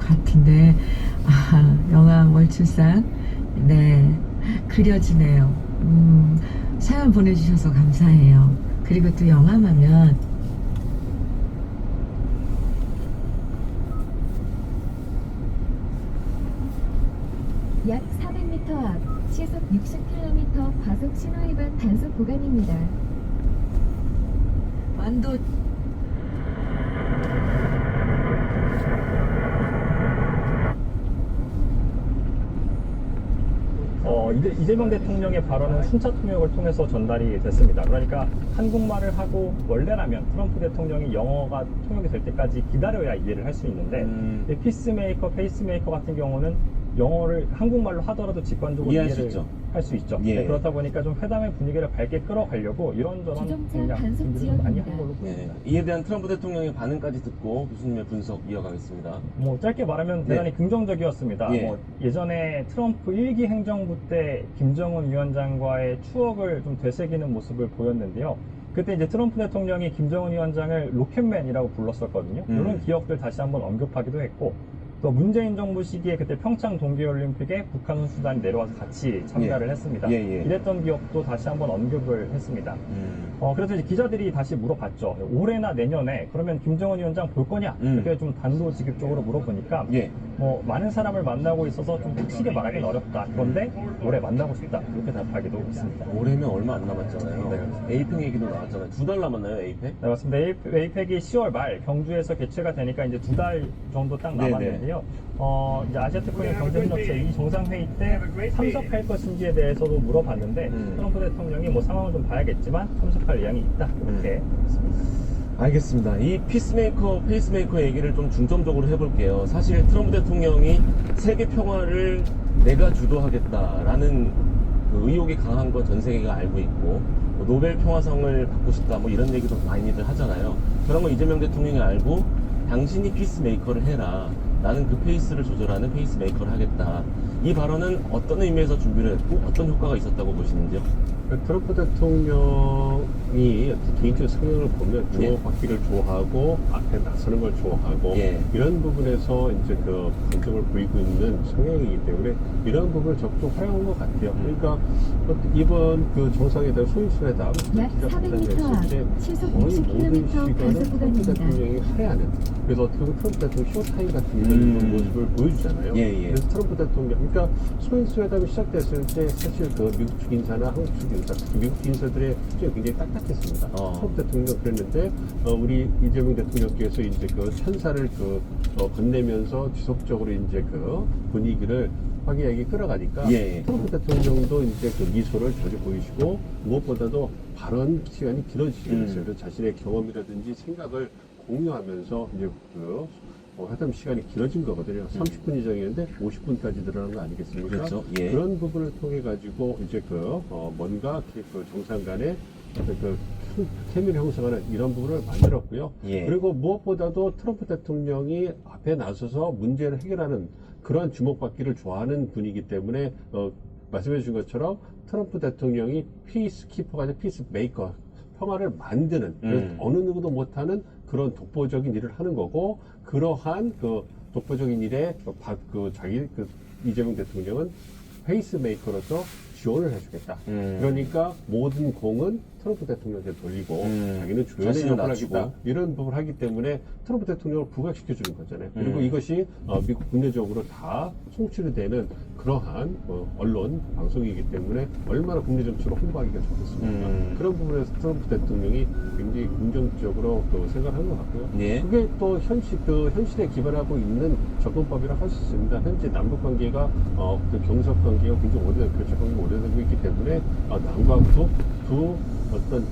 같은데, 영화 월출산, 네, 그려지네요. 사연 보내주셔서 감사해요. 그리고 또 영화하면 약 400m 앞 시속 60km 과속 신호 위반 단속 구간입니다. 완도 이재명 대통령의 발언은 순차 통역을 통해서 전달이 됐습니다. 그러니까 한국말을 하고 원래라면 트럼프 대통령이 영어가 통역이 될 때까지 기다려야 이해를 할 수 있는데 이 피스메이커, 페이스메이커 같은 경우는 영어를 한국말로 하더라도 직관적으로 이해할 수 이해를 있죠. 할 수 있죠. 예. 네, 그렇다 보니까 좀 회담의 분위기를 밝게 끌어가려고 이런저런 주정차 그냥 단속 준비를 좀 많이 한 지역입니다. 걸로 예, 보입니다. 이에 대한 트럼프 대통령의 반응까지 듣고 교수님의 분석 이어가겠습니다. 뭐 짧게 말하면 네. 대단히 긍정적이었습니다. 예. 뭐 예전에 트럼프 1기 행정부 때 김정은 위원장과의 추억을 좀 되새기는 모습을 보였는데요. 그때 이제 트럼프 대통령이 김정은 위원장을 로켓맨이라고 불렀었거든요. 이런 기억들 다시 한번 언급하기도 했고, 또 문재인 정부 시기에 그때 평창 동계올림픽에 북한 선수단이 내려와서 같이 참가를 예. 했습니다. 예, 예. 이랬던 기억도 다시 한번 언급을 했습니다. 그래서 이제 기자들이 다시 물어봤죠. 올해나 내년에 그러면 김정은 위원장 볼 거냐? 이렇게 좀 단도직입적으로 물어보니까 예. 뭐 많은 사람을 만나고 있어서 좀 확실히 말하기는 어렵다. 그런데 올해 만나고 싶다. 이렇게 답하기도 했습니다. 올해면 얼마 안 남았잖아요. 네. 에이펙 얘기도 나왔잖아요. 2달 남았나요, 에이펙? 네, 맞습니다. 에이펙이 10월 말 경주에서 개최가 되니까 이제 2달 정도 딱 네네. 남았는데요. 이제 아시아태평양 경제협력체 이 정상회의 때 참석할 것인지에 대해서도 물어봤는데 트럼프 대통령이 뭐 상황을 좀 봐야겠지만 참석할 의향이 있다. 이렇게 했습니다. 알겠습니다. 이 피스메이커, 페이스메이커 얘기를 좀 중점적으로 해볼게요. 사실 트럼프 대통령이 세계 평화를 내가 주도하겠다라는 그 의욕이 강한 건 전 세계가 알고 있고, 뭐 노벨 평화상을 받고 싶다 뭐 이런 얘기도 많이들 하잖아요. 그런 거 이재명 대통령이 알고 당신이 피스메이커를 해라. 나는 그 페이스를 조절하는 페이스메이커를 하겠다. 이 발언은 어떤 의미에서 준비를 했고 어떤 효과가 있었다고 보시는지요? 트럼프 대통령이 개인적 성향을 보면 예. 주목받기를 좋아하고 앞에 나서는 걸 좋아하고 예. 이런 부분에서 이제 그 감정을 보이고 있는 성향이기 때문에 이런 부분을 적극 활용한 것 같아요. 그러니까 이번 그 정상회담 소인수회담 약 400m 앞 시속 거의 모든 60km 시간을 단속 트럼프 구간입니다. 대통령이 할애하는 그래서 어떻게 보면 트럼프 대통령 쇼타임 같은 이런 모습을 보여주잖아요. 예, 예. 그래서 트럼프 대통령 그러니까 소인수회담이 시작됐을 때 사실 그 미국 측 인사나 한국 측 인사 특히 미국 인사들의 표정이 굉장히 딱딱했습니다. 트럼프 대통령 그랬는데 우리 이재명 대통령께서 이제 그 찬사를 건네면서 지속적으로 이제 그 분위기를 화기애애하게 끌어가니까 예. 트럼프 대통령도 이제 그 미소를 자주 보이시고 무엇보다도 발언 시간이 길어지게 됐어요. 그래서 자신의 경험이라든지 생각을 공유하면서 이제 회담 시간이 길어진 거거든요. 30분 이상이었는데 50분까지 늘어난 거 아니겠습니까? 그렇죠. 예. 그런 부분을 통해 가지고 이제 뭔가 그 정상 간의 어떤 케미를 형성하는 이런 부분을 만들었고요. 예. 그리고 무엇보다도 트럼프 대통령이 앞에 나서서 문제를 해결하는 그러한 주목받기를 좋아하는 분이기 때문에 말씀해 주신 것처럼 트럼프 대통령이 피스키퍼가 아니라 피스메이커 평화를 만드는 어느 누구도 못하는 그런 독보적인 일을 하는 거고 그러한 그 독보적인 일에 이재명 대통령은 페이스메이커로서 지원을 해주겠다. 그러니까 모든 공은 트럼프 대통령한테 돌리고 자기는 조연의 자신을 역할을 낮추고. 하겠다. 이런 부분을 하기 때문에 트럼프 대통령을 부각시켜주는 거잖아요. 그리고 이것이 미국 국내적으로 다 송출이 되는 그러한 언론, 방송이기 때문에 얼마나 국내 정치로 홍보하기가 좋겠습니까? 그런 부분에서 트럼프 대통령이 굉장히 긍정적으로 생각하는 것 같고요. 예. 그게 또 현실에 기반하고 있는 접근법이라고 할 수 있습니다. 현재 남북 관계가 그 경석 관계가 굉장히 교착 관계가 오래되고 있기 때문에 남과 북두 어떤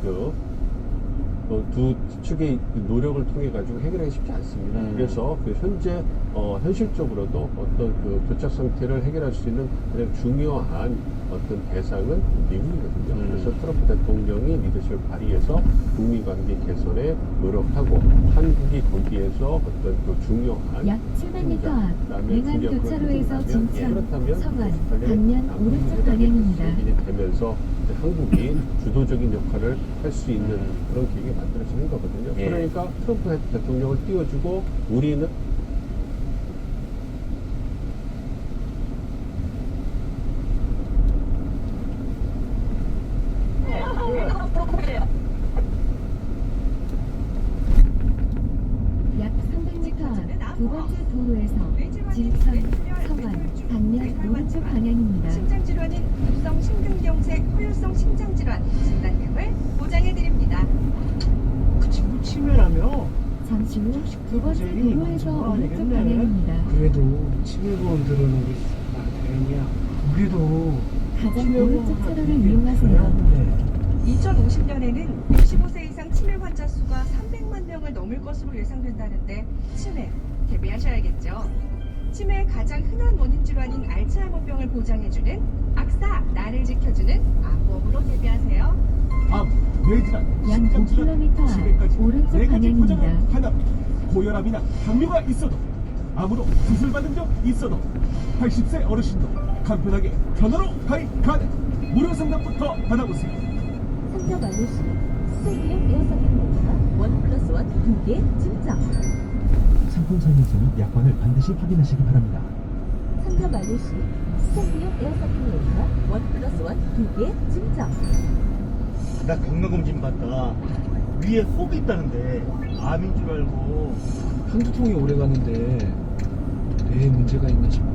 두 측의 노력을 통해 가지고 해결하기 쉽지 않습니다. 그래서 현실적으로도 어떤 교착 상태를 해결할 수 있는 가장 중요한 어떤 대상은 미국이거든요. 그래서 트럼프 대통령이 리더십을 발휘해서 북미 관계 개선에 노력하고 한국이 거기에서 어떤 중요한 약 700m 앞 그다음에 맹안 중요한 교차로에서 그런 진천, 그렇다면 성안, 관련해 반면 남북 오른쪽 관계가 방향입니다. 시행이 되면서 한국이 주도적인 역할을 할 수 있는 그런 계기가 만들어지는 거거든요. 예. 그러니까 트럼프 대통령을 띄워주고 우리는 지선, 서원, 방면 오른쪽 방향입니다. 심장질환인 급성 심근경색, 홀효성 심장질환 진단 등을 보장해드립니다. 그 친구 치매라며? 잠시 후 두 번째 제일 도로에서 먼저 오른쪽 알겠네. 방향입니다. 그래도 치매보험 들어오는 게 다행이야. 우리도 가장 오른쪽 차로를 이용하세요. 2050년에는 65세 이상 치매 환자 수가 300만 명을 넘을 것으로 예상된다는데 치매 대비하셔야겠죠. 치매의 가장 흔한 원인 질환인 알츠하이머병을 보장해주는 악사 나를 지켜주는 암보험으로 대비하세요. 뇌질환, 약 5km 앞 오른쪽 방향입니다. 하나, 고혈압이나 당뇨가 있어도 암으로 수술받은 적 있어도 80세 어르신도 간편하게 전화로 가입 가능. 무료 상담부터 받아보세요. 상담 알려시 스테디움 에어서클레이터 1+1 2개 증정. 상품 설명서 및 약관을 반드시 확인하시기 바랍니다. 상담 알려시 스테디움 에어서클레이터 1+1 2개 증정. 나 건강검진 받다. 위에 혹이 있다는데 암인 줄 알고 한두 통이 오래 가는데 뇌에 문제가 있나 싶어.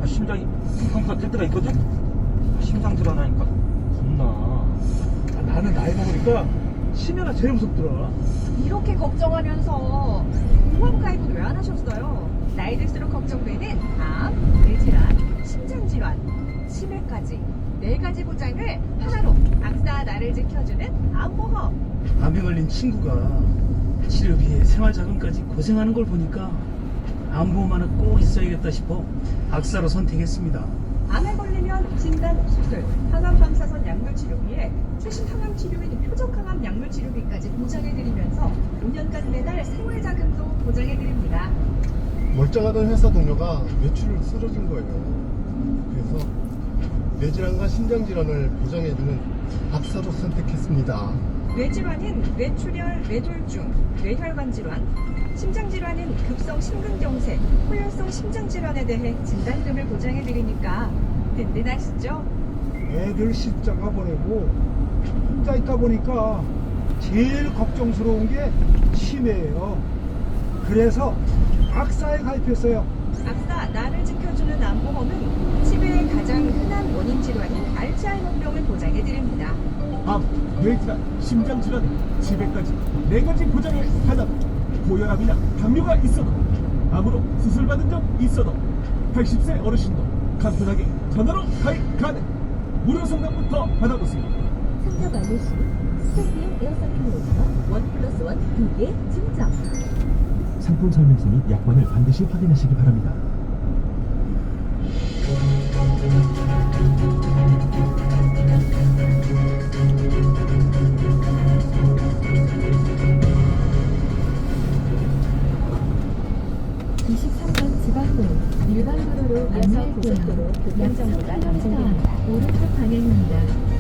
심장이 쿵쾅쿵쾅 뜰 때가 있거든? 심장 질환하니까 겁나. 나는 나이 먹으니까 치매가 제일 무섭더라. 이렇게 걱정하면서 보험 가입은 왜 안 하셨어요? 나이 들수록 걱정되는 암, 뇌질환, 심장질환, 치매까지 4가지 보장을 하나로 악사 나를 지켜주는 암보험. 암에 걸린 친구가 치료비에 생활자금까지 고생하는 걸 보니까 암보험 하나 꼭 있어야겠다 싶어 악사로 선택했습니다. 암에 걸리면 진단, 수술, 항암 방사선 약물 치료비에 최신 항암 치료인 표적 항암 약물 치료비까지 보장해드리면서 5년간 매달 생활자금도 보장해드립니다. 멀쩡하던 회사 동료가 매출을 쓰러진 거예요. 그래서 뇌질환과 심장질환을 보장해주는 악사로 선택했습니다. 뇌질환은 뇌출혈, 뇌졸중, 뇌혈관 질환, 심장질환은 급성 심근경색, 홀혈성 심장질환에 대해 진단금을 보장해드리니까 든든하시죠? 애들 십자가 보내고 혼자 있다 보니까 제일 걱정스러운 게 치매예요. 그래서 악사에 가입했어요. 악사 나를 지켜주는 암보험은 치매의 가장 흔한 원인 질환인 알츠하이머병을 보장해드립니다. 암, 뇌질환, 심장질환, 치매까지 4가지 보장을 하나. 고혈압이나 당뇨가 있어도 암으로 수술받은 적 있어도 80세 어르신도 간편하게 전화로 가입 가능. 무료 상담부터 받아보세요. 상담 알려시 스테디움 에어서클레이터 1+1 2개 증정. 상품 설명서 및 약관을 반드시 확인하시기 바랍니다. 지방도로 일반 도로로 이어서 고속도로 교통 정보가 전송됩니다. 오른쪽 방향입니다.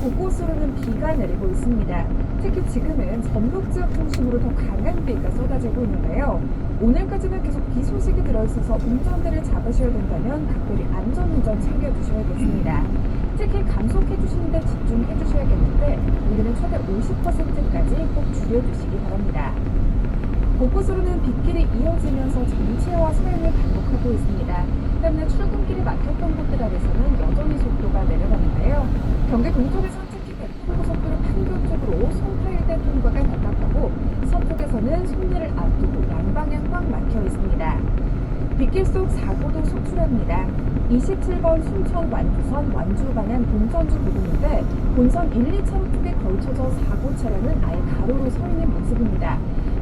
곳곳으로는 비가 내리고 있습니다. 특히 지금은 전북 지역 중심으로 더 강한 비가 쏟아지고 있는데요. 오늘까지는 계속 비 소식이 들어있어서 운전대를 잡으셔야 된다면 각별히 안전운전 챙겨주셔야겠습니다. 특히 감속해 주시는데 집중해 주셔야겠는데 우리는 최대 50%까지 꼭 줄여주시기 바랍니다. 곳곳으로는 빗길이 이어지면서 정체와 소행을 반복하고 있습니다. 때문에 출근길이 막혔던 곳들 안에서는 여전히 속도가 내려가는데요. 경기 동쪽에서 특히 백풍고속도로 판교 쪽으로 송파일대 통과가 답답하고 서쪽에서는 송내를 앞두고 양방향 꽉 막혀 있습니다. 빗길 속 사고도 속출합니다. 27번 순천 완주선 완주 방향 동전주 부근인데 본선 1, 2차로 쪽에 걸쳐져 사고 차량은 아예 가로로 서 있는 모습입니다.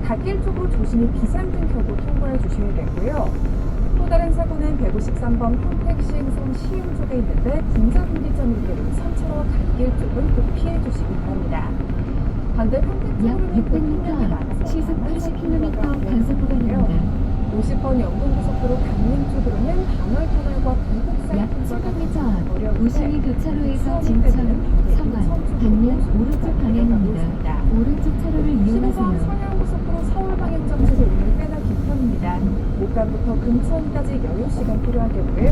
갓길 쪽으로 조심히 비상등 켜고 통과해 주셔야겠고요. 또 다른 사고는 153번 평택시흥선 시흥 쪽에 있는데 군자분기점을 계로 선차로 갓길 쪽은 꼭 피해 주시기 바랍니다. 반대 평택 약 쪽으로는 600m 앞 시속 80km 단속 구간입니다. 50번 영동고속도로 강릉 쪽으로는 단월 터널과 불곡산 약 통과가 700m 앞 어려운데 우순이 교차로에서 수원이 진천, 빼고는 서관, 서울 방면 쪽으로 오른쪽 방향입니다. 오른쪽 차로를 신호선 이용하세요. 서해안고속도로 서울 방향 정체도 오늘 꽤나 길편입니다. 목감부터 금천까지 여유 시간 필요하겠고요.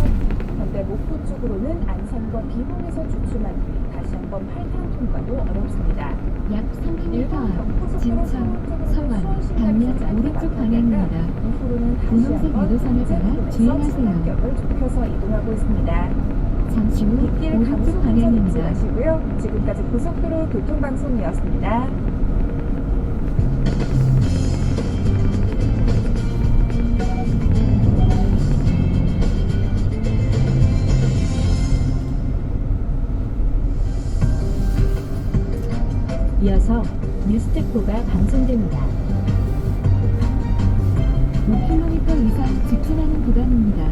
반대 목포 쪽으로는 안산과 비봉에서 주춤한 다시 한번 8탄 통과도 어렵습니다. 약 300m 일본 앞 경부고속도로 진천, 서울 서관, 쪽으로는 방면 수원 오른쪽 시내까지 방향입니다. 이후로는 다시 분홍색 한번 유도선을 따라 국제도로에서 주행하세요. 차량격을 좁혀서 이동하고 있습니다. 잠시 후 빗길 오른쪽 감속 운전 방향입니다. 조심하시고요. 지금까지 고속도로 교통방송이었습니다. 이어서 뉴스테코가 방송됩니다. 5km 이상 직진하는 구간입니다.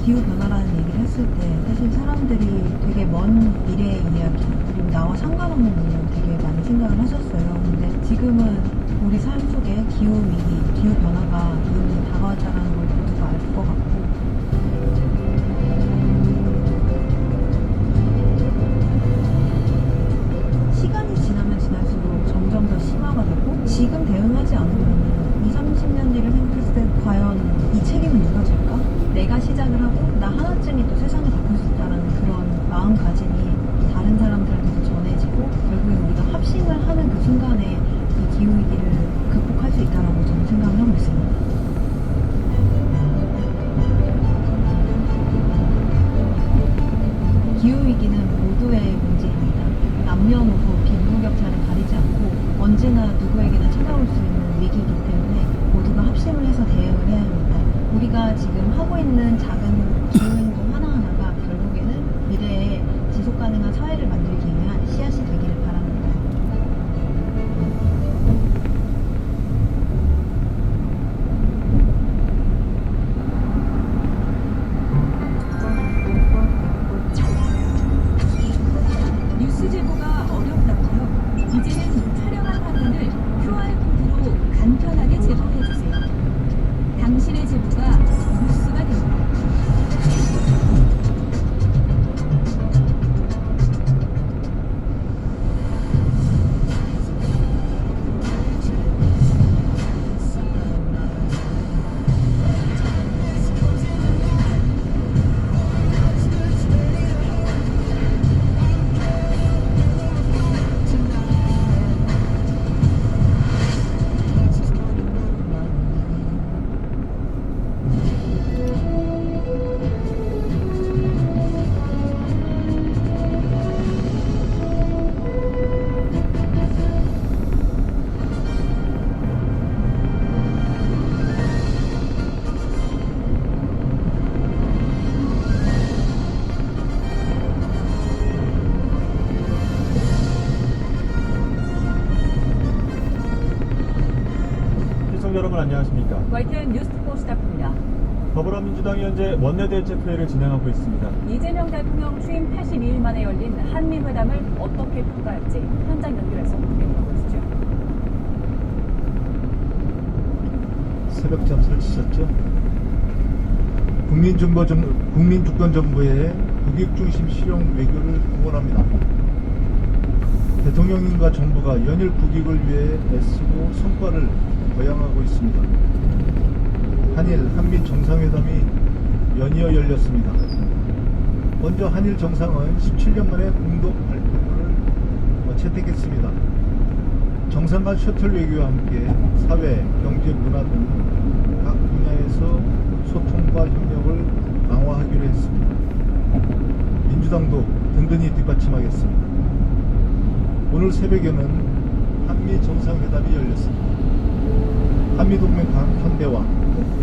기후 변화라는 얘기를 했을 때 사실 사람들이 되게 먼 미래의 이야기 그리고 나와 상관없는 일을 되게 많이 생각을 하셨어요. 근데 지금은 우리 삶 속에 기후 위기, 기후 변화가 이미 다가왔다는 걸 모두가 알 것 같고 시간이 지나면 지날수록 점점 더 심화가 되고 지금 대응하지 않으면 20, 30년 뒤를 생각했을 때 과연 이 책임은 누가 질까? 내가 시작을 하고 나 하나쯤이 또 세상을 바꿀 수 있다는 그런 마음가짐이 다른 사람들한테도 전해지고 결국에 우리가 합심을 하는 그 순간에 이 기후위기를 극복할 수 있다고 저는 생각을 하고 있습니다. 기후위기는 모두의 문제입니다. 남녀노소, 빈부격차를 가리지 않고 언제나 누구에게나 찾아올 수 있는 위기이기 때문에 모두가 합심을 해서 대응을 해야 합니다. 우리가 지금 하고 있는 작은 기후행동 하나하나가 결국에는 미래에 지속가능한 사회를 만들기 위한 씨앗이 되기를 바랍니다. 뉴스 제보가 어렵다고요? 이제는 촬영한 화면을 QR코드로 간편하게 제보해주세요. 당신의 제보가 뉴스가 됩니다. 시청자 여러분 안녕하십니까? YTN 뉴스포 스타프입니다. 더불어민주당이 현재 원내대책회의를 진행하고 있습니다. 이재명 대통령 취임 82일 만에 열린 한미회담을 어떻게 평가할지 현장 연결해서 살펴보시죠. 새벽 잠수를 치셨죠? 국민주권정부의 국익중심 실용 외교를 응원합니다. 대통령님과 정부가 연일 국익을 위해 애쓰고 성과를 거양하고 있습니다. 한일, 한미 정상회담이 연이어 열렸습니다. 먼저 한일 정상은 17년 만에 공동 발표를 채택했습니다. 정상 간 셔틀 외교와 함께 사회, 경제, 문화 등 각 분야에서 소통과 협력을 강화하기로 했습니다. 민주당도 든든히 뒷받침하겠습니다. 오늘 새벽에는 한미 정상회담이 열렸습니다. 한미동맹 현대화,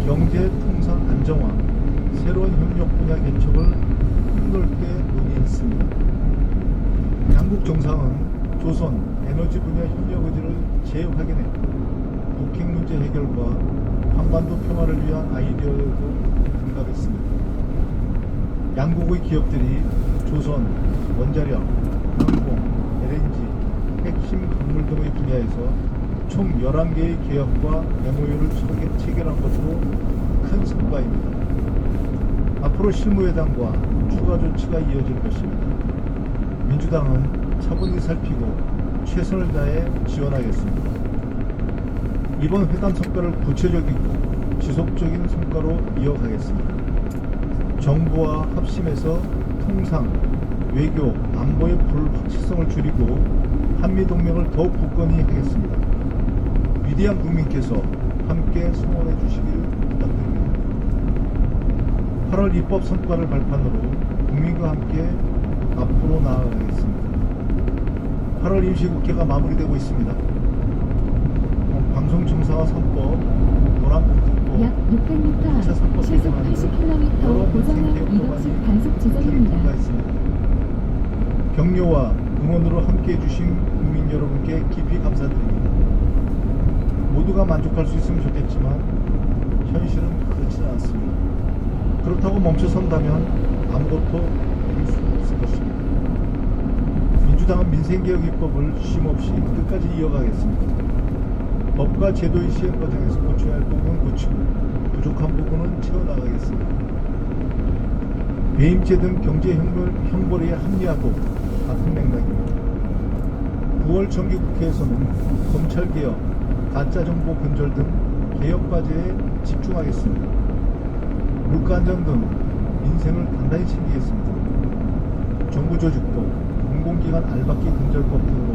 경제 통상 안정화, 새로운 협력 분야 개척을 폭넓게 논의했습니다. 양국 정상은 조선, 에너지 분야 협력 의지를 재확인해 북핵 문제 해결과 한반도 평화를 위한 아이디어에도 공감했습니다. 양국의 기업들이 조선, 원자력, 항공, LNG, 핵심 광물 등의 분야에서 총 11개의 계약과 MOU를 체결한 것으로 큰 성과입니다. 앞으로 실무회담과 추가 조치가 이어질 것입니다. 민주당은 차분히 살피고 최선을 다해 지원하겠습니다. 이번 회담 성과를 구체적이고 지속적인 성과로 이어가겠습니다. 정부와 합심해서 통상, 외교, 안보의 불확실성을 줄이고 한미동맹을 더욱 굳건히 하겠습니다. 위대한 국민께서 함께 성원해 주시길 부탁드립니다. 8월 입법 성과를 발판으로 국민과 함께 앞으로 나아가겠습니다. 8월 임시국회가 마무리되고 있습니다. 방송청사와 선법, 노란봉투법, 약 600m 앞 시속 80km 고정형 이동식 단속 지점입니다. 격려와 응원으로 함께해 주신 국민 여러분께 깊이 감사드립니다. 모두가 만족할 수 있으면 좋겠지만 현실은 그렇지는 않습니다. 그렇다고 멈춰선다면 아무것도 이룰 수 없을 것입니다. 민주당은 민생개혁 입법을 쉼없이 끝까지 이어가겠습니다. 법과 제도의 시행 과정에서 고쳐야 할 부분은 고치고 부족한 부분은 채워나가겠습니다. 배임죄 등 경제 형벌에 합리화도 같은 맥락입니다. 9월 정기국회에서는 검찰개혁, 가짜정보 근절 등 개혁 과제에 집중하겠습니다. 물가안정 등 민생을 단단히 챙기겠습니다. 정부 조직도 공공기관 알박기 근절법 등으로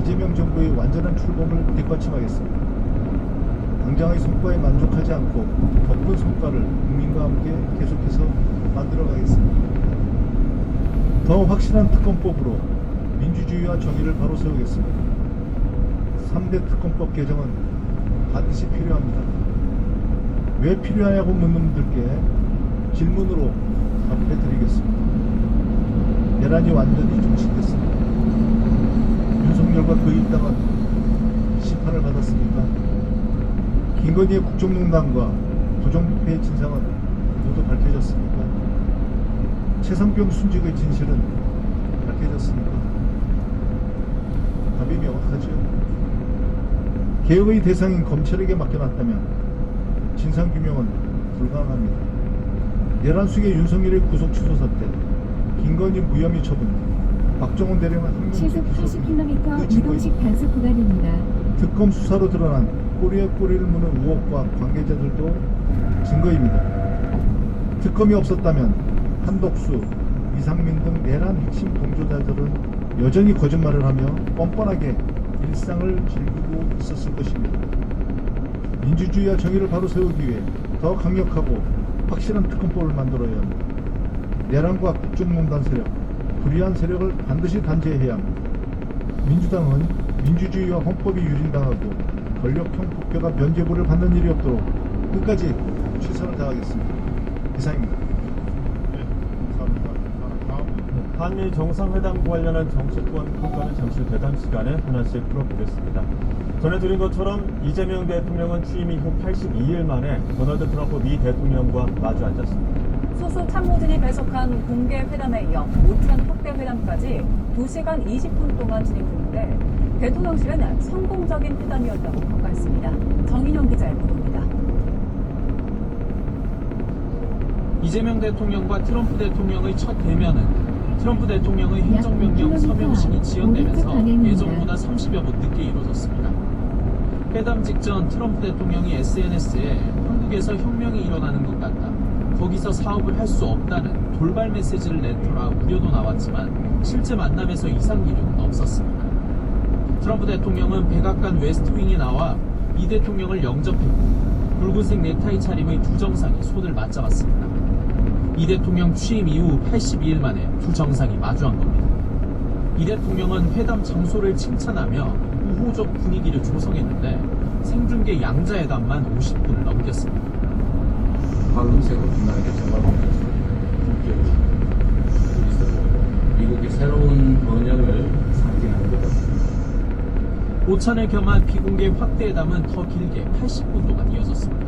이재명 정부의 완전한 출범을 뒷받침하겠습니다. 당장의 성과에 만족하지 않고 더 큰 성과를 국민과 함께 계속해서 만들어가겠습니다. 더 확실한 특검법으로 민주주의와 정의를 바로 세우겠습니다. 3대 특검법 개정은 반드시 필요합니다. 왜 필요하냐고 묻는 분들께 질문으로 답해드리겠습니다. 내란이 완전히 종식됐습니다. 윤석열과 그 일당은 심판을 받았습니까? 김건희의 국정농단과 부정부패의 진상은 모두 밝혀졌습니까? 최상병 순직의 진실은 밝혀졌습니까? 답이 명확하죠. 개혁의 대상인 검찰에게 맡겨놨다면 진상규명은 불가능합니다. 내란 수계 윤석열의 구속 취소 사태, 김건희 무혐의 처분, 박정훈 대령은 시속 80km 이동식 단속 구간입니다. 특검 수사로 드러난 꼬리에 꼬리를 무는 의혹과 관계자들도 증거입니다. 특검이 없었다면 한덕수, 이상민 등 내란 핵심 동조자들은 여전히 거짓말을 하며 뻔뻔하게 일상을 즐기고 있었을 것입니다. 민주주의와 정의를 바로 세우기 위해 더 강력하고 확실한 특검법을 만들어야 합니다. 내란과 국정농단 세력, 불의한 세력을 반드시 단죄해야 합니다. 민주당은 민주주의와 헌법이 유린당하고 권력형 국회가 면죄부를 받는 일이 없도록 끝까지 최선을 다하겠습니다. 이상입니다. 한미 정상회담과 관련한 정치권 평가는 잠시 후 대담 시간에 하나씩 풀어보겠습니다. 전해드린 것처럼 이재명 대통령은 취임 이후 82일 만에 도널드 트럼프 미 대통령과 마주 앉았습니다. 소수 참모진이 배석한 공개 회담에 이어 오찬 확대 회담까지 2시간 20분 동안 진행됐는데 대통령실은 성공적인 회담이었다고 평가했습니다. 정인용 기자의 보도입니다. 이재명 대통령과 트럼프 대통령의 첫 대면은 트럼프 대통령의 행정명령 서명식이 지연되면서 예정보다 30여 분 늦게 이루어졌습니다. 회담 직전 트럼프 대통령이 SNS에 한국에서 혁명이 일어나는 것 같다. 거기서 사업을 할 수 없다는 돌발 메시지를 냈더라 우려도 나왔지만 실제 만남에서 이상 기류는 없었습니다. 트럼프 대통령은 백악관 웨스트윙에 나와 이 대통령을 영접했고 붉은색 넥타이 차림의 두 정상이 손을 맞잡았습니다. 이 대통령 취임 이후 82일 만에 두 정상이 마주한 겁니다. 이 대통령은 회담 장소를 칭찬하며 우호적 분위기를 조성했는데 생중계 양자회담만 50분을 넘겼습니다. 방금색으로 빛나게 잡아보면서 미국의 새로운 번영을 상징하는 것 같습니다. 오찬을 겸한 비공개 확대회담은 더 길게 80분 동안 이어졌습니다.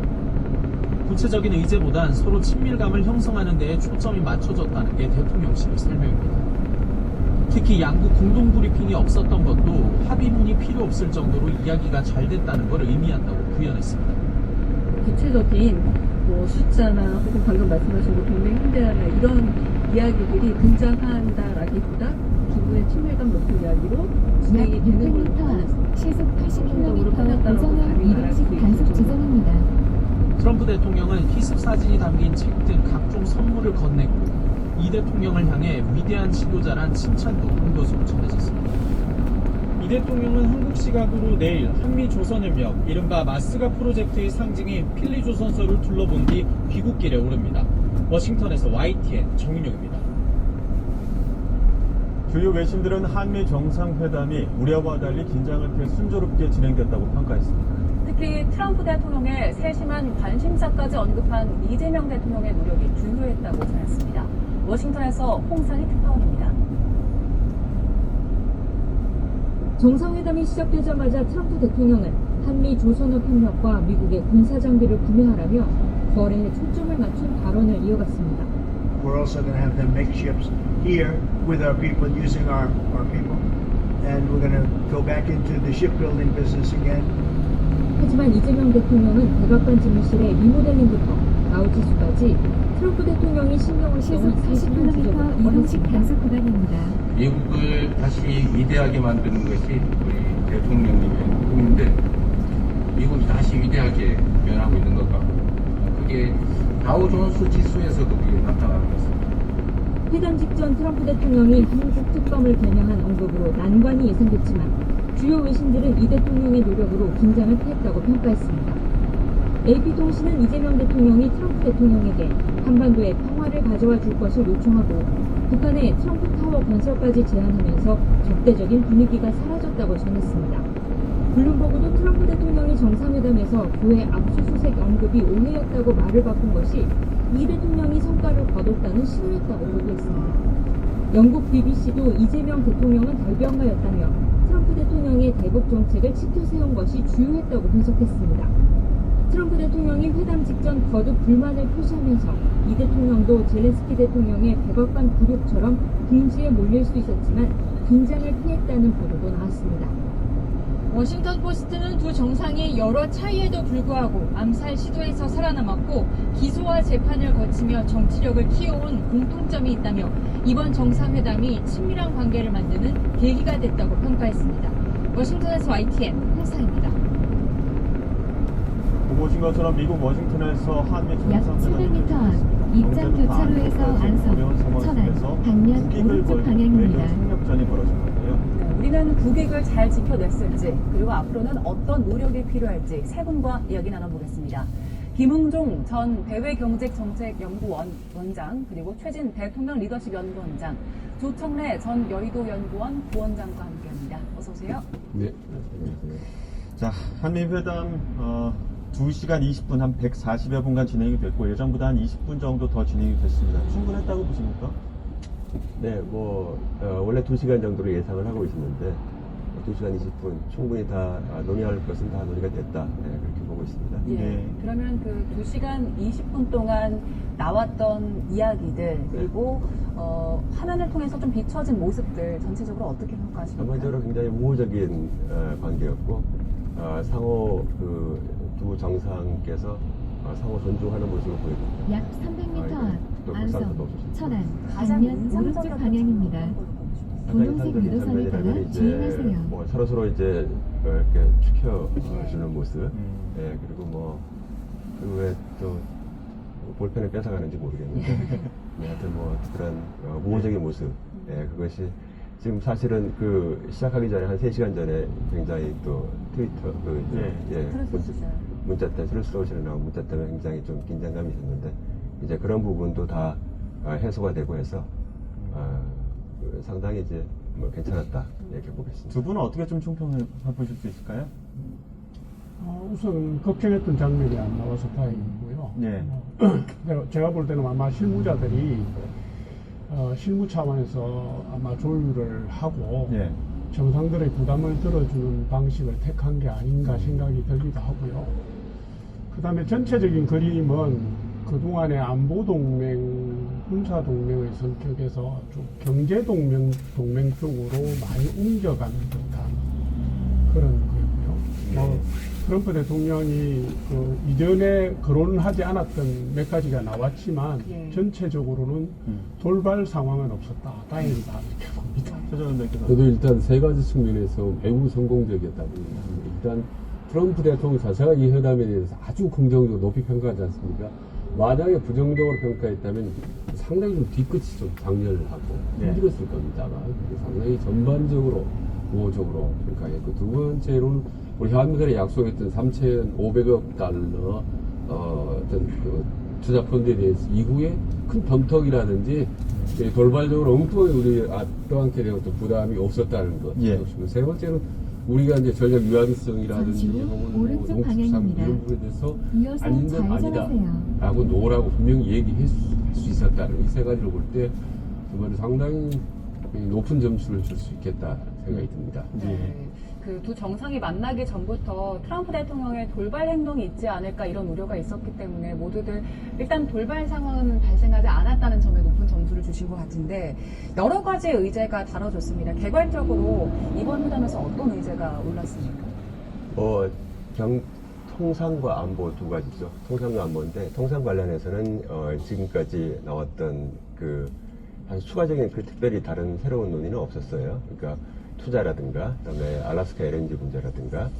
구체적인 의제보단 서로 친밀감을 형성하는 데에 초점이 맞춰졌다는 게 대통령실의 설명입니다. 특히 양국 공동 브리핑이 없었던 것도 합의문이 필요 없을 정도로 이야기가 잘 됐다는 걸 의미한다고 부연했습니다. 구체적인 뭐 숫자나 혹은 방금 말씀하신 뭐 동맹 현대화나 이런 이야기들이 등장한다라기보다 기부의 친밀감 높은 이야기로 진행이 되는 걸로 600m 시속 80km 끝났다고 고정형 감히 이동식 말할 수 단속 있을 지점입니다. 트럼프 대통령은 희습 사진이 담긴 책 등 각종 선물을 건넸고 이 대통령을 향해 위대한 지도자란 칭찬도 한도수로 전해졌습니다. 이 대통령은 한국 시각으로 내일 한미조선협력 이른바 마스가 프로젝트의 상징인 필리조선소를 둘러본 뒤 귀국길에 오릅니다. 워싱턴에서 YTN 정윤용입니다. 주요 외신들은 한미 정상회담이 우려와 달리 긴장을 피해 순조롭게 진행됐다고 평가했습니다. 특히 트럼프 대통령의 세심한 관심사까지 언급한 이재명 대통령의 노력이 중요했다고 전했습니다. 워싱턴에서 홍상희 특파원입니다. 정상회담이 시작되자마자 트럼프 대통령은 한미 조선업 협력과 미국의 군사장비를 구매하라며 거래에 초점을 맞춘 발언을 이어갔습니다. We're also going to have them make ships here with our people using our people. And we're going to go back into the shipbuilding business again. 하지만 이재명 대통령은 백악관 집무실의 리모델링부터 아우지수까지 트럼프 대통령이 신경을 시속 써온 40km 이동식 단속 구간입니다. 미국을 다시 위대하게 만드는 것이 우리 대통령님의 꿈인데 미국이 다시 위대하게 변하고 있는 것 같고 그게 다우존스 지수에서도 그게 나타나는 것 같습니다. 회담 직전 트럼프 대통령이 한국 특검을 겨냥한 언급으로 난관이 예상됐지만 주요 외신들은 이 대통령의 노력으로 긴장을 피했다고 평가했습니다. AP통신은 이재명 대통령이 트럼프 대통령에게 한반도에 평화를 가져와 줄 것을 요청하고 북한의 트럼프 타워 건설까지 제안하면서 적대적인 분위기가 사라졌다고 전했습니다. 블룸버그도 트럼프 대통령이 정상회담에서 그의 압수수색 언급이 오해였다고 말을 바꾼 것이 이 대통령이 성과를 거뒀다는 신호였다고 보도했습니다. 영국 BBC도 이재명 대통령은 결병가였다며 트럼프 대통령의 대북 정책을 지켜 세운 것이 주요했다고 분석했습니다. 트럼프 대통령이 회담 직전 거듭 불만을 표시하면서 이 대통령도 젤렌스키 대통령의 백악관 굴욕처럼 궁지에 몰릴 수 있었지만 긴장을 피했다는 보도도 나왔습니다. 워싱턴 포스트는 두 정상이 여러 차이에도 불구하고 암살 시도에서 살아남았고 기소와 재판을 거치며 정치력을 키워온 공통점이 있다며 이번 정상회담이 친밀한 관계를 만드는 계기가 됐다고 평가했습니다. 워싱턴에서 YTN 홍사입니다. 보고 오신 것처럼 미국 워싱턴에서 한미 약 정상회담이 700m 앞 입장 교차로에서 안성, 천안, 방면 오른쪽 방향입니다. 외교 협력전이 벌어졌는데요. 우리는 국익을 잘 지켜냈을지 그리고 앞으로는 어떤 노력이 필요할지 세 분과 이야기 나눠보겠습니다. 김흥종 전 대외경제정책연구원 원장 그리고 최진 대통령 리더십 연구원장 조청래 전 여의도 연구원 부원장과 함께합니다. 어서 오세요. 네. 자, 한미회담 2시간 20분 한 140여 분간 진행이 됐고 예정보다 한 20분 정도 더 진행이 됐습니다. 충분했다고 보십니까? 네, 원래 2시간 정도로 예상을 하고 있었는데 2시간 20분 충분히 다 논의할 것은 다 논의가 됐다. 네, 그렇게 보고 있습니다. 예. 그러면 그 2시간 20분 동안 나왔던 이야기들 그리고 화면을 통해서 좀 비춰진 모습들 전체적으로 어떻게 평가하십니까? 전반적으로 굉장히 우호적인 관계였고 상호 두 정상께서 상호 존중하는 모습을 보여줍니다. 약 300m 앞 안성, 천안, 가장 방면 오른쪽 방향입니다. 분홍색 유도선을 따라 주행하세요. 서로 이제 이렇게 지켜주는 모습. 예, 그리고 그리고 왜 또 볼펜을 뺏어가는지 모르겠는데, 네, 하여튼 그런 우호적인 모습. 예, 그것이 지금 사실은 시작하기 전에 한 3시간 전에 굉장히 또 트위터 문자 때문에 트루스로시를 나온 문자 때문에 굉장히 좀 긴장감이 있었는데 이제 그런 부분도 다 해소가 되고 해서 상당히 이제 괜찮았다 이렇게 보겠습니다. 두 분은 어떻게 좀 총평을 해보실 수 있을까요? 우선 걱정했던 장면이 안 나와서 다행이고요. 네. 제가 볼 때는 아마 실무자들이 실무 차원에서 아마 조율을 하고 네. 정상들의 부담을 들어주는 방식을 택한 게 아닌가 생각이 들기도 하고요. 그 다음에 전체적인 그림은 그동안의 안보 동맹 군사 동맹의 성격에서 좀 경제 동맹 쪽으로 많이 옮겨가는 듯한 그런 거고요. 뭐 트럼프 대통령이 그 이전에 거론하지 않았던 몇 가지가 나왔지만 전체적으로는 돌발 상황은 없었다. 다행이다 이렇게 봅니다. 저도 일단 세 가지 측면에서 매우 성공적이었다고 생각합니다. 일단 트럼프 대통령 자체가 이 회담에 대해서 아주 긍정적으로 높이 평가하지 않습니까? 만약에 부정적으로 평가했다면 상당히 좀 뒤끝이 좀 장렬하고 힘들었을 겁니다만 상당히 전반적으로 우호적으로 평가했고, 두 번째로는 우리 한미들이 약속했던 3,500억 달러 어떤 그 투자 펀드에 대해서 이후에 큰 덤턱이라든지 돌발적으로 엉뚱하게 우리 또한테 대한 어떤 부담이 없었다는 것. 세 번째는 우리가 이제 전략 유한성이라든지 혹은 뭐 농축산 이런 부분에 대해서 아닌 건 아니다 라고 노라고 분명히 얘기할 수 있었다는 이 세 가지를 볼 때 정말 상당히 높은 점수를 줄 수 있겠다 생각이 듭니다. 그 두 정상이 만나기 전부터 트럼프 대통령의 돌발 행동이 있지 않을까 이런 우려가 있었기 때문에 모두들 일단 돌발 상황은 발생하지 않았다는 점에 높은 점수를 주신 것 같은데, 여러 가지의 의제가 다뤄졌습니다. 개괄적으로 이번 회담에서 어떤 의제가 올랐습니까? 통상과 안보 두 가지죠. 통상과 안보인데, 통상 관련해서는 지금까지 나왔던 그 아주 추가적인 그 특별히 다른 새로운 논의는 없었어요. 그러니까 투자라든가, 그다음에 알래스카 LNG 문제라든가,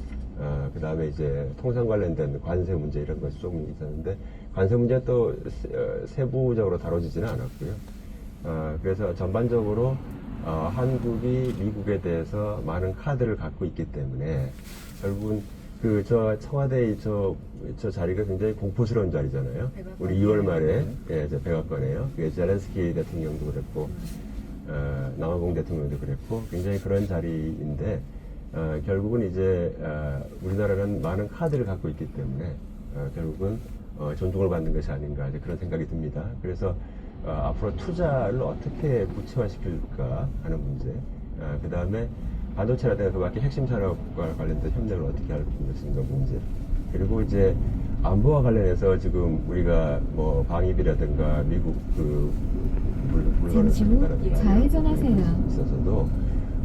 그다음에 이제 통상 관련된 관세 문제 이런 것이 조금 있었는데, 관세 문제는 또 세부적으로 다뤄지지는 않았고요. 그래서 전반적으로 한국이 미국에 대해서 많은 카드를 갖고 있기 때문에 결국은 그 저 청와대의 저 자리가 굉장히 공포스러운 자리잖아요. 우리 2월 말에 이제 백악관에요. 그게 젤렌스키 대통령도 그랬고, 남아공 대통령도 그랬고, 굉장히 그런 자리인데, 결국은 이제 우리나라는 많은 카드를 갖고 있기 때문에 결국은 존중을 받는 것이 아닌가 이제 그런 생각이 듭니다. 그래서 앞으로 투자를 어떻게 구체화시킬까 하는 문제, 그 다음에 반도체라든가 그 밖에 핵심 산업과 관련된 협력을 어떻게 할 것인가 문제, 그리고 이제 안보와 관련해서 지금 우리가 뭐 방위비라든가 미국 그 물건을 좌회전하세요. 있어서도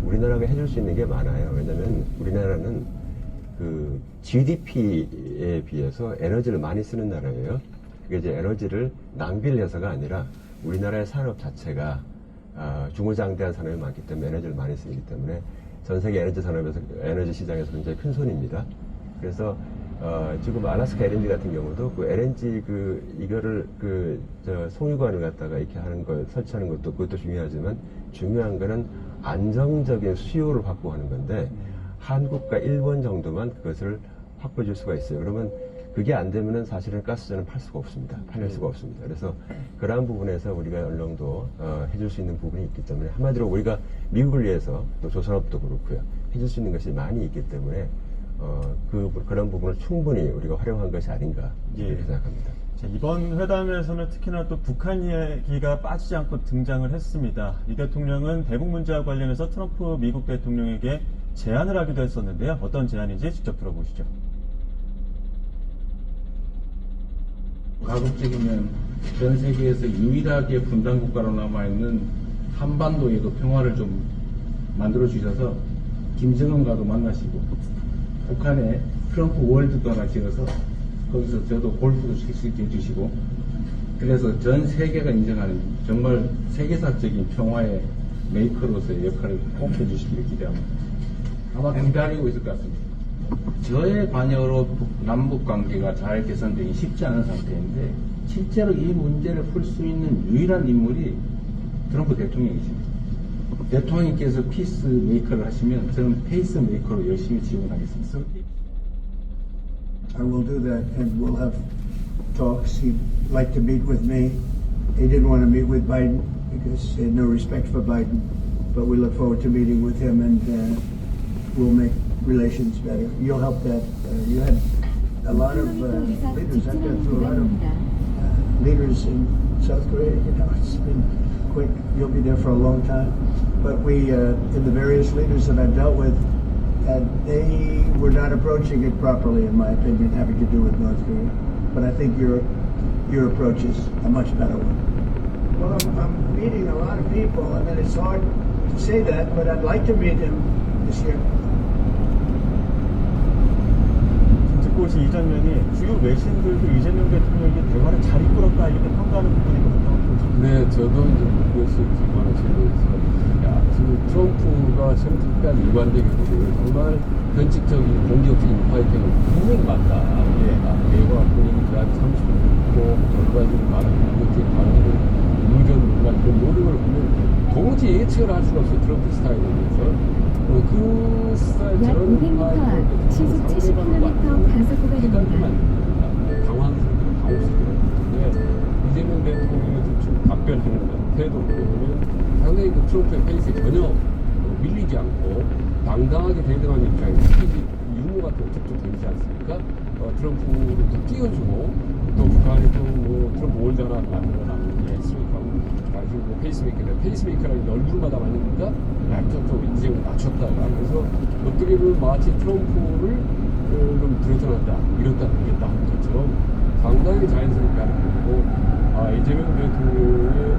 우리나라가 해줄 수 있는 게 많아요. 왜냐하면 우리나라는 그 GDP에 비해서 에너지를 많이 쓰는 나라예요. 그게 이제 에너지를 낭비를 해서가 아니라 우리나라의 산업 자체가 중후장대한 산업이 많기 때문에 에너지를 많이 쓰기 때문에 전 세계 에너지 산업에서 에너지 시장에서 굉장히 큰 손입니다. 그래서 지금 알래스카 LNG 같은 경우도 그 LNG 이거를 송유관을 갖다가 이렇게 하는 걸 설치하는 것도 그것도 중요하지만 중요한 거는 안정적인 수요를 확보하는 건데 한국과 일본 정도만 그것을 확보해 줄 수가 있어요. 그러면 그게 안 되면은 사실은 가스전은 팔 수가 없습니다. 팔릴 수가 없습니다. 그래서 그러한 부분에서 우리가 어느 정도 해줄 수 있는 부분이 있기 때문에 한마디로 우리가 미국을 위해서 또 조선업도 그렇고요. 해줄 수 있는 것이 많이 있기 때문에 그런 부분을 충분히 우리가 활용한 것이 아닌가 이렇게 생각합니다. 자, 이번 회담에서는 특히나 또 북한 이야기가 빠지지 않고 등장을 했습니다. 이 대통령은 대북 문제와 관련해서 트럼프 미국 대통령에게 제안을 하기도 했었는데요. 어떤 제안인지 직접 들어보시죠. 가급적이면 전 세계에서 유일하게 분단 국가로 남아있는 한반도에도 평화를 좀 만들어 주셔서 김정은과도 만나시고 북한에 트럼프 월드도 하나 지어서 거기서 저도 골프도 칠 수 있게 해주시고, 그래서 전 세계가 인정하는 정말 세계사적인 평화의 메이커로서의 역할을 꼭 해주시기를 기대합니다. 아마 기다리고 있을 것 같습니다. 저의 관여로 남북 관계가 잘 개선되기 쉽지 않은 상태인데 실제로 이 문제를 풀 수 있는 유일한 인물이 트럼프 대통령이십니다. 대통령께서 피스 메이커를 하시면 저는 페이스 메이커로 열심히 지원하겠습니다. I will do that, and we'll have talks. He'd like to meet with me. He didn't want to meet with Biden because he had no respect for Biden, but we look forward to meeting with him, and we'll make relations better. You'll help that. You had a lot of leaders. I've been through a lot of leaders in South Korea. You know, it's been quick. You'll be there for a long time. But we, in the various leaders that I've dealt with, they were not approaching it properly, in my opinion, having to do with North Korea. But I think your approach is a much better one. Well, I'm meeting a lot of people, and then it's hard to say that, but I'd like to meet him this year. 듣고시 이전면이 주요 외신들도 이재명 대통령이 대화를 잘 이끌었다 이렇게 평가하는 부분이거든요. 네, 저도 이제 그것이 정말 질문에서 지금 트럼프가 선택한 일관되게 보면 정말 변칙적인 공격적인 파이팅을 분명히 맞다. 대화 분위기가 30분 있고 결과적으로 말하는 공격적인 발언을 의견과 그 모든 걸 보면 도무지 예측을 할 수가 없어요. 트럼프 스타일에 대해서. 그 스타일 약 저런 500m, 시속 70km 단속 구간입니다. 당황스럽게 이재명 대통령의 좀 답변하는 태도를 보면 상당히 그 트럼프의 페이스에 전혀 밀리지 않고 당당하게 대등한 입장에 특히 유머 같은 거 툭툭 던지지 않습니까? 트럼프를 또 띄워주고 또 북한에도 뭐 트럼프 원자나 만들어놨는데 페이스메이커라는 얼굴마다 맞으니까 또 이재명 낮췄다. 그래서 어떻게 보면 마치 트럼프를 좀 들어선한다, 이렇다, 이겼다 하는 것처럼 상당히 자연스럽게 하는 거고, 이재명 대통령의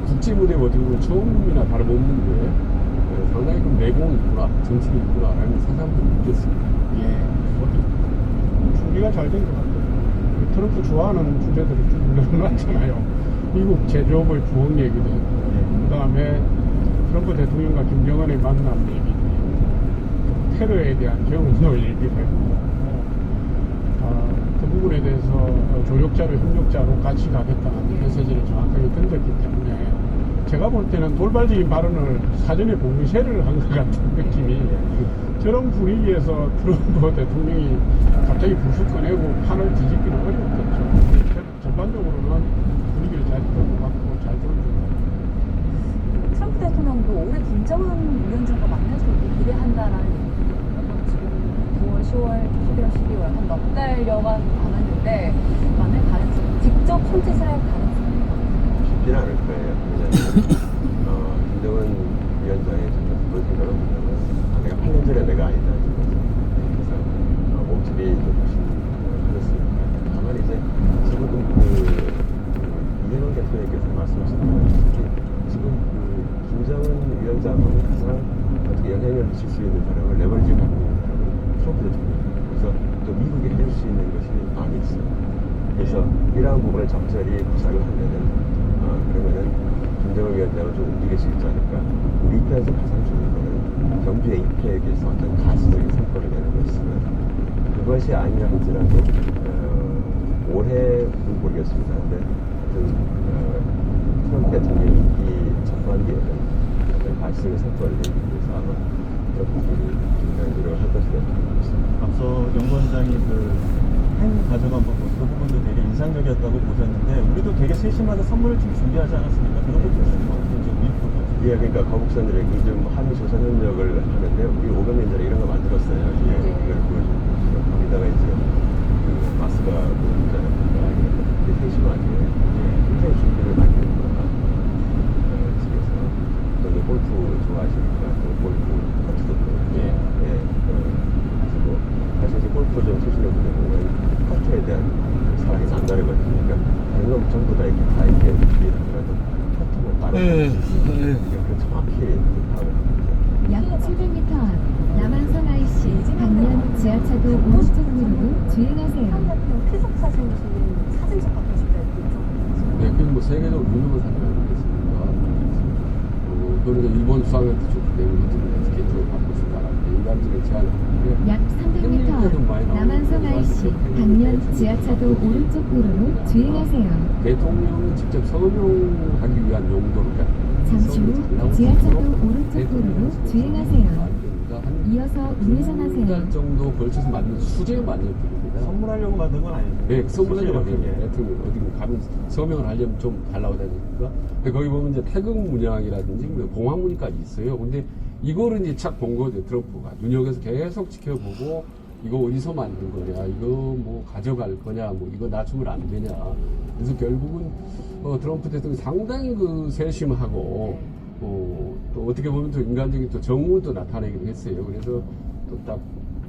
국제 무대에 어떻게 보면 처음이나 다름없는데 상당히 좀 내공이 있구나, 정신이 있구나라는 사람도 느꼈습니다. 준비가 잘 된 것 같아요. 트럼프 좋아하는 주제들이 쭉 늘어났잖아요. 미국 제조업의 부흥 얘기도 했고, 그 다음에 트럼프 대통령과 김정은의 만남 얘기도 했고, 테러에 대한 경우도 얘기도 했고, 그 부분에 대해서 조력자로 협력자로 같이 가겠다는 메시지를 정확하게 던졌기 때문에 제가 볼 때는 돌발적인 발언을 사전에 봉쇄를 한 것 같은 느낌이, 저런 분위기에서 트럼프 대통령이 갑자기 불쑥 꺼내고 판을 뒤집기는 어렵겠죠. 전반적으로는 분위기를 잘 끌고 갔고 잘 돌려준다. 트럼프 대통령도 올해 김정은 위원장과 만나서 기대한다라는 얘기거든요. 지금 9월, 10월, 11월, 12월 한 넉 달여간 남았는데 만날 가능성, 직접 손짓을 할 가능성이 쉽지는 않을 거예요. 왜냐하면 김정은 위원장의 그런 생각을 보면 내가 8년 전에 내가 아니다. 그래서 몸집이 좀 훨씬 그렇습니다. 다만 이제 지금 이재명 대표님께서 말씀하신 대로 지금 김정은 위원장하고 가장 어떻게 영향력을 미칠 수 있는 사람을 레버리지 갖고 있는 사람은 트럼프 대통령입니다. 그래서 또 미국이 해줄 수 있는 것이 많이 있어요. 그래서 이러한 부분을 적절히 구상을 하면은 그러면은 김정은 위원장을 좀 움직일 수 있지 않을까. 우리 입장에서 가장 중요한 거는 경주 APEC에서 어떤 가시적인 성과를 내는 것이지만 그것이 아니라 할지라도 올해는 모르겠습니다. 근데 트럼프 대통령이 이 전반기에는 어떤 가시적인 성과를 내기 위해서 아마 트럼프들이 굉장히 노력을 할 것이라고 생각합니다. 앞서 연구원장이 펜 가져간 부분, 그 부분도 되게 인상적이었다고 보셨는데 우리도 되게 세심하게 선물을 좀 준비하지 않았습니까? 그런 것도 좀 예, 그러니까 거북선들이 요즘 한미 조선 협력을 하는데 우리 500년 전에 이런 거 만들었어요. 거기다가 이제 마스가 있잖아요. 되게 세심하게 굉장히 준비를 많이 했구나. 집에서 또 골프 좋아하시니까 또 골프 같이도 하시고 사실 이제 골프 좀 치시는 분들 보면 퍼트에 대한 사랑이 남다르거든요. 그러니까 다른 건 전부 다 이렇게 이렇게라도 퍼트만 빠르게 정확히 파악을 합니다. 약 700m 앞 남한선 IC 방면 지하차도 오른쪽으로 주행하세요. 피속 사진 사진첩 받고 싶다 네, 그건 뭐 세계적으로 유명한 사진 아니겠습니까? 그런데 일본 수상한테 좋기 때문에 스케줄을 받고 싶다라는 인간적인 제안을 하는데 약 300m 앞 남한선 IC 방면 지하차도 오른쪽 도로로 주행하세요. 대통령이 직접 서명하기 위한 용도로 잠시 후 지하차도 오른쪽 도로로 주행하세요. 이어서 우회전하세요. 한 달 정도 걸쳐서 만든 수제 만들어드립니다. 선물하려고 만든 건 아니에요. 네, 선물하려고 만든 거예요. 대통령 어디 가면 서명을 하려면 좀 달라고 다니니까. 근데 거기 보면 이제 태극 문양이라든지 공항 문양까지 있어요. 근데 이거를 이제 착 본 거죠, 트럼프가. 눈여겨서 계속 지켜보고 이거 어디서 만든 거냐, 이거 뭐 가져갈 거냐, 뭐 이거 낮추면 안 되냐. 그래서 결국은 트럼프 대통령이 상당히 세심하고 또 어떻게 보면 또 인간적인 또 정문도 나타내기도 했어요. 그래서 또 딱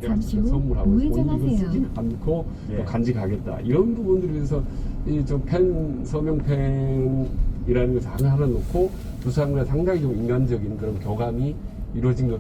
잠시 후 선물하고 우회전하세요. 쓰지는 않고 또 간직하겠다. 이런 부분들에 대해서 이 좀 서명펜 것을 하나 놓고 두 사람과 상당히 좀 인간적인 그런 교감이 이루어진 것